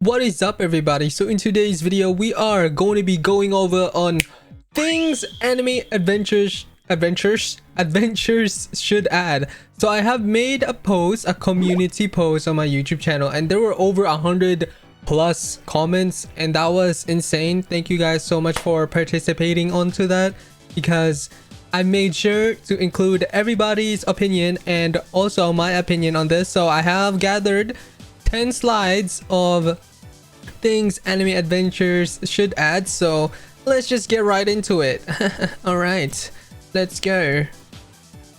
What is up, everybody? So in today's video we are going to be going over on things adventures should add. So I have made a post, a community post on my YouTube channel, and there were over 100 plus comments, and that was insane. Thank you guys so much for participating onto that, because I made sure to include everybody's opinion and also my opinion on this. So I have gathered 10 slides of things Anime Adventures should add, so let's just get right into it. All right, let's go.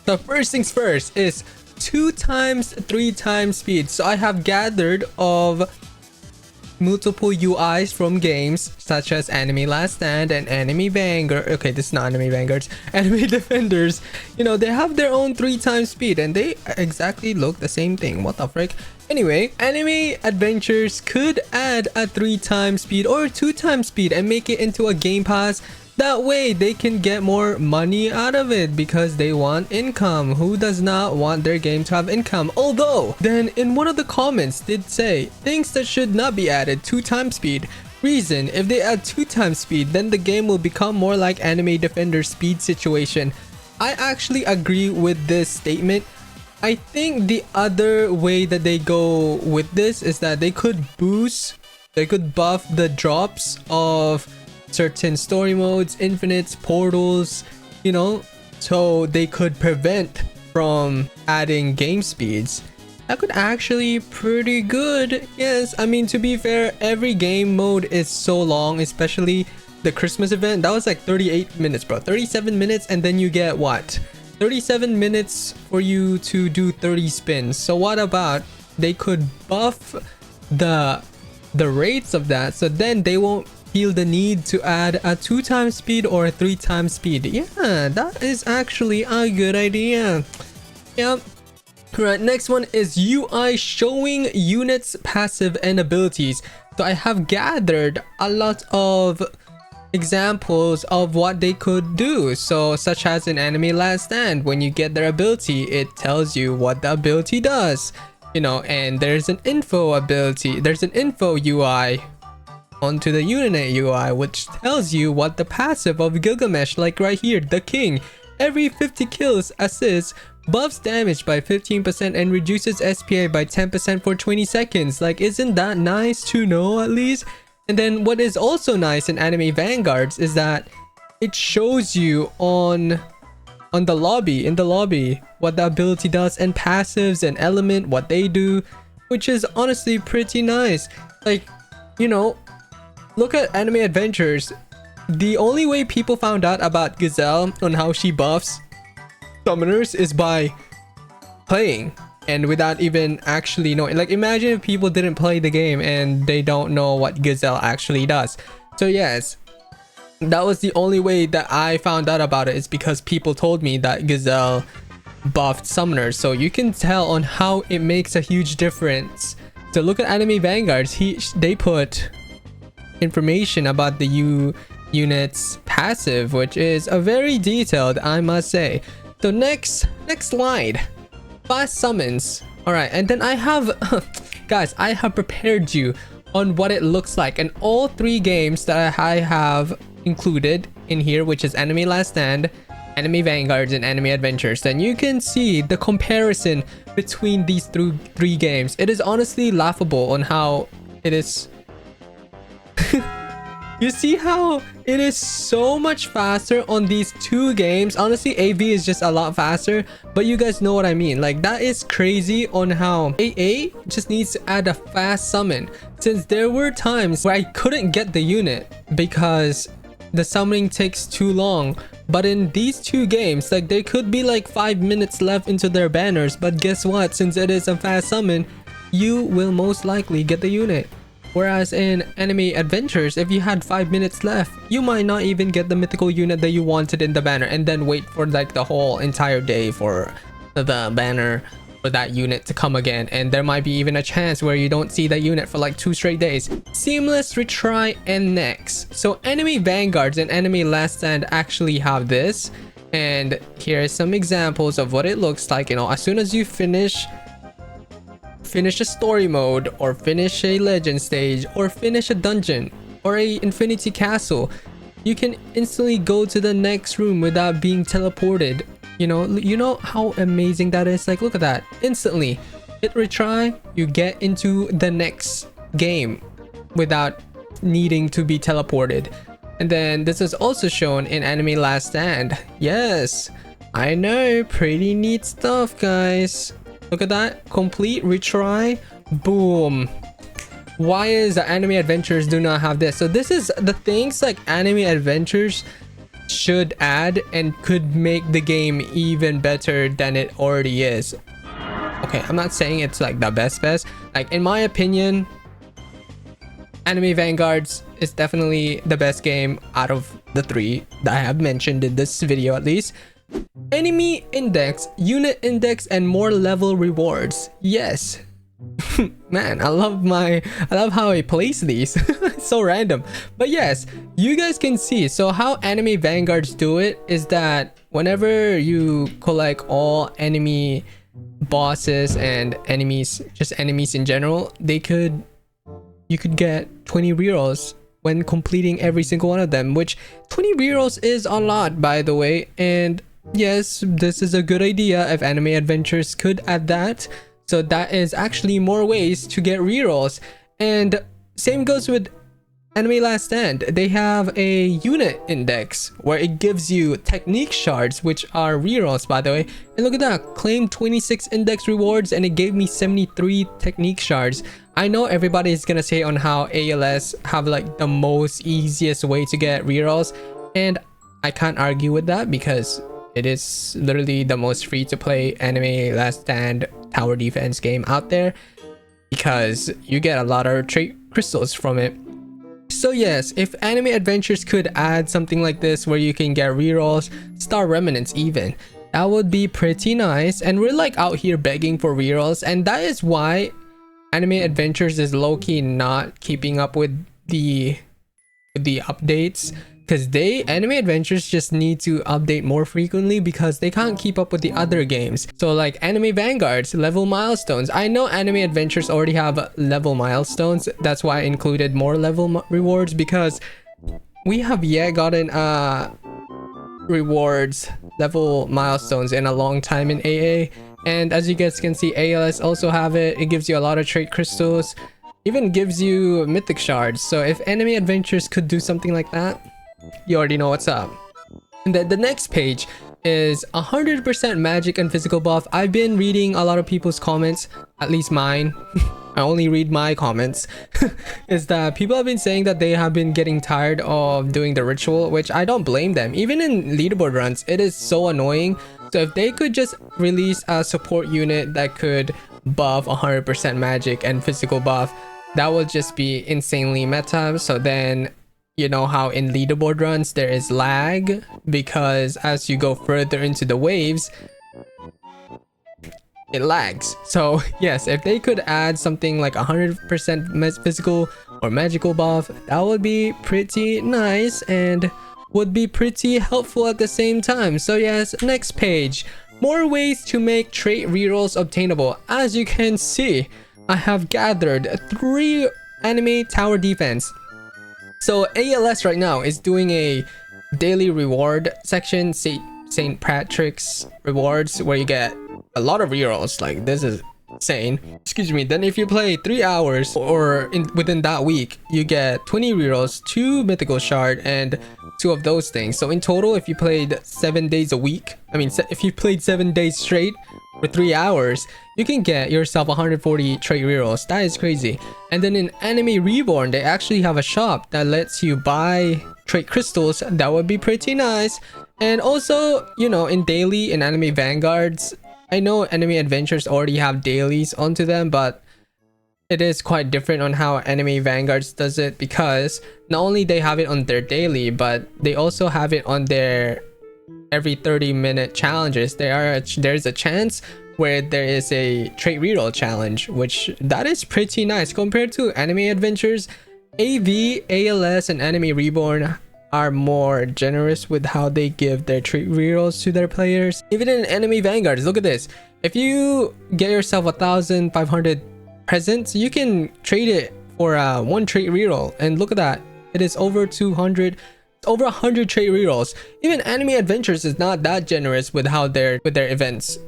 So first things first is 2 times 3 times speed. So I have gathered of multiple UIs from games such as Anime Last Stand and Anime Vanguard. Okay, this is not Anime Vanguards. Anime Defenders. You know, they have their own 3 times speed and they exactly look the same thing. What the frick? Anyway, Anime Adventures could add a 3 times speed or 2 times speed and make it into a game pass. That way they can get more money out of it because they want income. Who does not want their game to have income? Although, then in one of the comments did say things that should not be added: 2 times speed. Reason: if they add 2 times speed, then the game will become more like Anime Defender speed situation. I actually agree with this statement. I think the other way that they go with this is that they could buff the drops of certain story modes, infinites, portals, you know, so they could prevent from adding game speeds. That could actually pretty good. Yes, I mean, to be fair, every game mode is so long, especially the Christmas event. That was like 38 minutes, bro. 37 minutes, and then you get what? 37 minutes for you to do 30 spins. So what about they could buff the rates of that, so then they won't feel the need to add a 2 times speed or a 3 times speed. Yeah, that is actually a good idea. Yep. Right, next one is UI showing units passive and abilities. So I have gathered a lot of examples of what they could do. So such as in Anime Last Stand, when you get their ability, it tells you what the ability does, you know, and there's an info ability, there's an info UI onto the unit UI, which tells you what the passive of Gilgamesh, like right here, the king, every 50 kills assists, buffs damage by 15% and reduces SPA by 10% for 20 seconds. Like, isn't that nice to know at least? And then what is also nice in Anime Vanguards is that it shows you on the lobby, in the lobby, what the ability does, and passives and element, what they do, which is honestly pretty nice. Like, you know, look at Anime Adventures. The only way people found out about Gazelle on how she buffs summoners is by playing, and without even actually knowing. Like, imagine if people didn't play the game and they don't know what Gazelle actually does. So yes, that was the only way that I found out about it, is because people told me that Gazelle buffed summoners. So you can tell on how it makes a huge difference. So look at Anime Vanguards. They put information about the unit's passive, which is a very detailed, I must say. So next slide, fast summons. All right, and then I have guys, I have prepared you on what it looks like, and all 3 games that I have included in here, which is Anime Last Stand, Anime Vanguards, and Anime Adventures. Then you can see the comparison between these 3 games. It is honestly laughable on how it is. You see how it is so much faster on these 2 games. Honestly, AV is just a lot faster, but you guys know what I mean. Like, that is crazy on how AA just needs to add a fast summon, since there were times where I couldn't get the unit because the summoning takes too long. But in these 2 games, like, there could be like 5 minutes left into their banners, but guess what? Since it is a fast summon, you will most likely get the unit. Whereas in Anime Adventures, if you had 5 minutes left, you might not even get the mythical unit that you wanted in the banner, and then wait for like the whole entire day for the banner for that unit to come again, and there might be even a chance where you don't see that unit for like 2 straight days. Seamless retry and next. So Anime Vanguards and Anime Last Stand actually have this, and here are some examples of what it looks like. You know, as soon as you finish finish a story mode, or finish a legend stage, or finish a dungeon, or a infinity castle, you can instantly go to the next room without being teleported. You know how amazing that is? Like, look at that. Instantly hit retry, you get into the next game without needing to be teleported. And then this is also shown in Anime Last Stand. Yes, I know, pretty neat stuff, guys. Look at that. Complete retry. Boom. Why is the Anime Adventures do not have this? So this is the things like Anime Adventures should add and could make the game even better than it already is. Okay, I'm not saying it's like the best. Like, in my opinion, Anime Vanguards is definitely the best game out of the 3 that I have mentioned in this video, at least. Enemy index, unit index, and more level rewards. Yes. Man, I love how I place these. It's so random. But yes, you guys can see. So how Anime Vanguards do it is that whenever you collect all enemy bosses and enemies, just enemies in general, you could get 20 rerolls when completing every single one of them, which 20 rerolls is a lot, by the way. And yes, this is a good idea if Anime Adventures could add that. So that is actually more ways to get rerolls. And same goes with Anime Last Stand. They have a unit index where it gives you technique shards, which are rerolls, by the way. And look at that, claim 26 index rewards, and it gave me 73 technique shards. I know everybody is gonna say on how ALS have like the most easiest way to get rerolls, and I can't argue with that because it is literally the most free to play Anime Last Stand tower defense game out there, because you get a lot of trait crystals from it. So yes, if Anime Adventures could add something like this where you can get rerolls, star remnants even, that would be pretty nice. And we're like out here begging for rerolls, and that is why Anime Adventures is low-key not keeping up with the updates, because Anime Adventures just need to update more frequently because they can't keep up with the other games. So like Anime Vanguards, level milestones. I know Anime Adventures already have level milestones. That's why I included more level rewards, because we have yet gotten rewards, level milestones in a long time in AA. And as you guys can see, ALS also have it. It gives you a lot of trait crystals, even gives you mythic shards. So if Anime Adventures could do something like that, you already know what's up. And then the next page is 100% magic and physical buff. I've been reading a lot of people's comments, at least mine. I only read my comments. Is that people have been saying that they have been getting tired of doing the ritual, which I don't blame them. Even in leaderboard runs, it is so annoying. So if they could just release a support unit that could buff 100% magic and physical buff, that would just be insanely meta. So then, you know how in leaderboard runs there is lag, because as you go further into the waves, it lags. So yes, if they could add something like 100% physical or magical buff, that would be pretty nice and would be pretty helpful at the same time. So yes, next page, more ways to make trait rerolls obtainable. As you can see, I have gathered 3 anime tower defense. So ALS right now is doing a daily reward section, St. Patrick's rewards, where you get a lot of rerolls. Like, this is insane. Excuse me. Then if you play 3 hours or within that week, you get 20 rerolls, 2 mythical shard, and 2 of those things. So in total, if you played 7 days a week, if you played 7 days straight for 3 hours, you can get yourself 140 trait rerolls. That is crazy. And then in Anime Reborn, they actually have a shop that lets you buy trait crystals. That would be pretty nice. And also, you know, in daily, in Anime Vanguards, I know Anime Adventures already have dailies onto them, but it is quite different on how Anime Vanguards does it, because not only they have it on their daily, but they also have it on their every 30-minute challenges. There's a chance where there is a trait reroll challenge, which that is pretty nice compared to Anime Adventures. AV, ALS, and Anime Reborn are more generous with how they give their trait rerolls to their players. Even in Anime Vanguards, look at this. If you get yourself 1,500 present, so you can trade it for one trait reroll. And look at that, it is over 200, over 100 trait rerolls. Even Anime Adventures is not that generous with how their events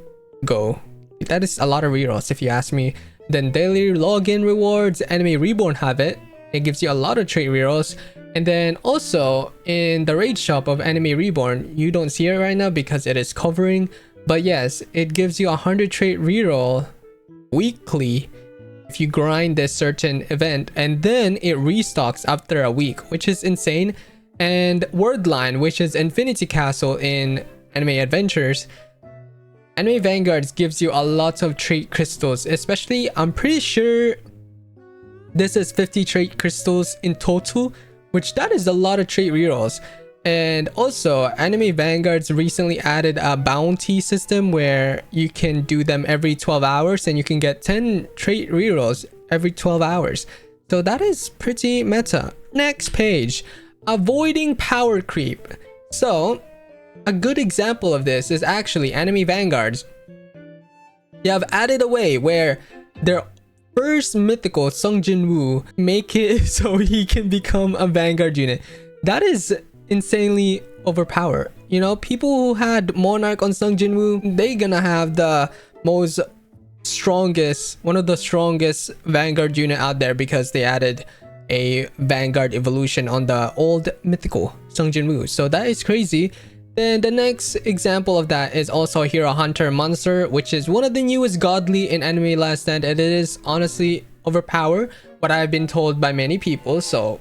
go. That is a lot of rerolls if you ask me. Then daily login rewards, Anime Reborn have it. It gives you a lot of trait rerolls. And then also in the raid shop of Anime Reborn, you don't see it right now because it is covering, but yes, it gives you 100 trait reroll weekly if you grind this certain event, and then it restocks after a week, which is insane. And Wordline, which is Infinity Castle in Anime Adventures, Anime Vanguards gives you a lot of trait crystals, especially I'm pretty sure this is 50 trait crystals in total, which that is a lot of trait rerolls. And also Anime Vanguards recently added a bounty system where you can do them every 12 hours and you can get 10 trait rerolls every 12 hours. So that is pretty meta. Next page, avoiding power creep. So a good example of this is actually Anime Vanguards. They have added a way where their first mythical Sung Jin Woo make it so he can become a Vanguard unit. That is insanely overpowered. You know, people who had Monarch on Sung Jin Woo, they gonna have the most strongest, one of the strongest Vanguard unit out there because they added a Vanguard evolution on the old mythical Sung Jin Woo. So that is crazy. Then the next example of that is also Hero Hunter Monster, which is one of the newest godly in Anime Last Stand, and it is honestly overpowered, what I've been told by many people. So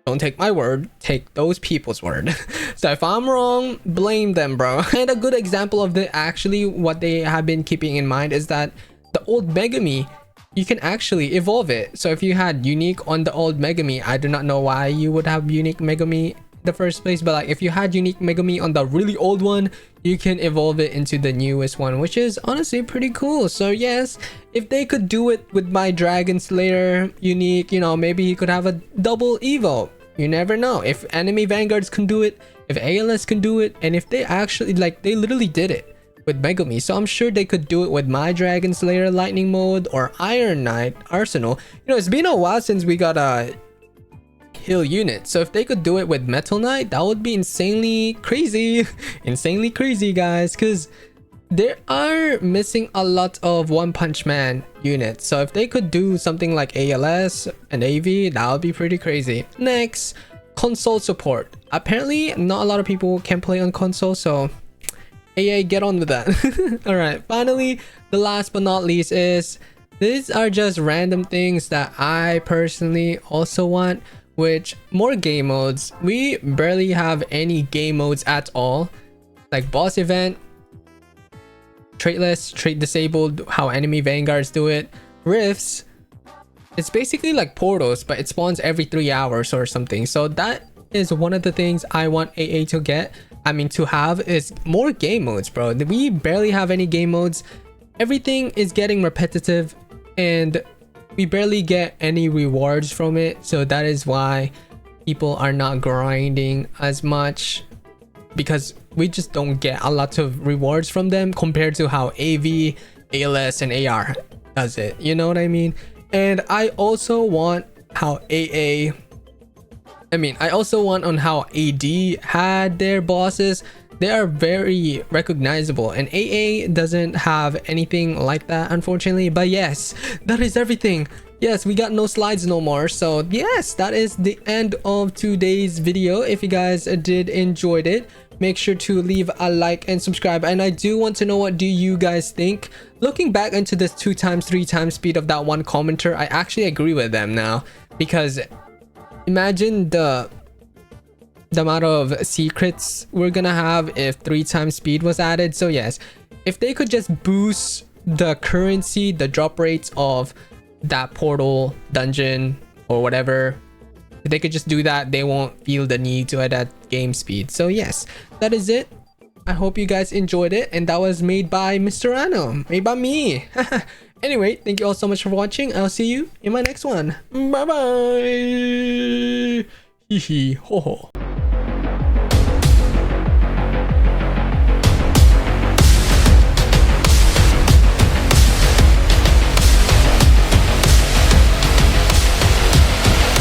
don't take my word, take those people's word. So if I'm wrong, blame them, bro. And a good example of the actually what they have been keeping in mind is that the old Megami, you can actually evolve it. So if you had unique on the old Megami, I do not know why you would have unique Megami the first place, but like if you had unique Megami on the really old one, you can evolve it into the newest one, which is honestly pretty cool. So yes, if they could do it with my Dragon Slayer unique, you know, maybe he could have a double evo. You never know. If Anime Vanguards can do it, if ALS can do it, and if they actually, like, they literally did it with Megami, so I'm sure they could do it with my Dragon Slayer lightning mode or Iron Knight arsenal. You know, it's been a while since we got a heal unit, so if they could do it with Metal Knight, that would be insanely crazy. Insanely crazy, guys, because they are missing a lot of One Punch Man units. So if they could do something like ALS and AV, that would be pretty crazy. Next, console support. Apparently not a lot of people can play on console, so AA, get on with that. All right, finally, the last but not least is, these are just random things that I personally also want, which more game modes. We barely have any game modes at all, like boss event, traitless, trait disabled, how Anime Vanguards do it, rifts. It's basically like portals, but it spawns every 3 hours or something. So that is one of the things I want AA to get, I mean to have, is more game modes, bro. We barely have any game modes. Everything is getting repetitive and we barely get any rewards from it. So that is why people are not grinding as much, because we just don't get a lot of rewards from them compared to how AV, ALS, and AR does it. You know what I mean? And I also want how I also want on how AD had their bosses. They are very recognizable, and AA doesn't have anything like that, unfortunately. But yes, that is everything. Yes, we got no slides no more. So yes, that is the end of today's video. If you guys did enjoyed it, make sure to leave a like and subscribe. And I do want to know, what do you guys think? Looking back into this 2x 3x speed of that one commenter, I actually agree with them now, because imagine the amount of secrets we're gonna have if 3x speed was added. So yes, if they could just boost the currency, the drop rates of that portal dungeon or whatever, if they could just do that, they won't feel the need to add that game speed. So yes, that is it. I hope you guys enjoyed it, and that was made by MrRhino, made by me. Anyway, thank you all so much for watching. I'll see you in my next one. Bye bye. Hee hee ho ho.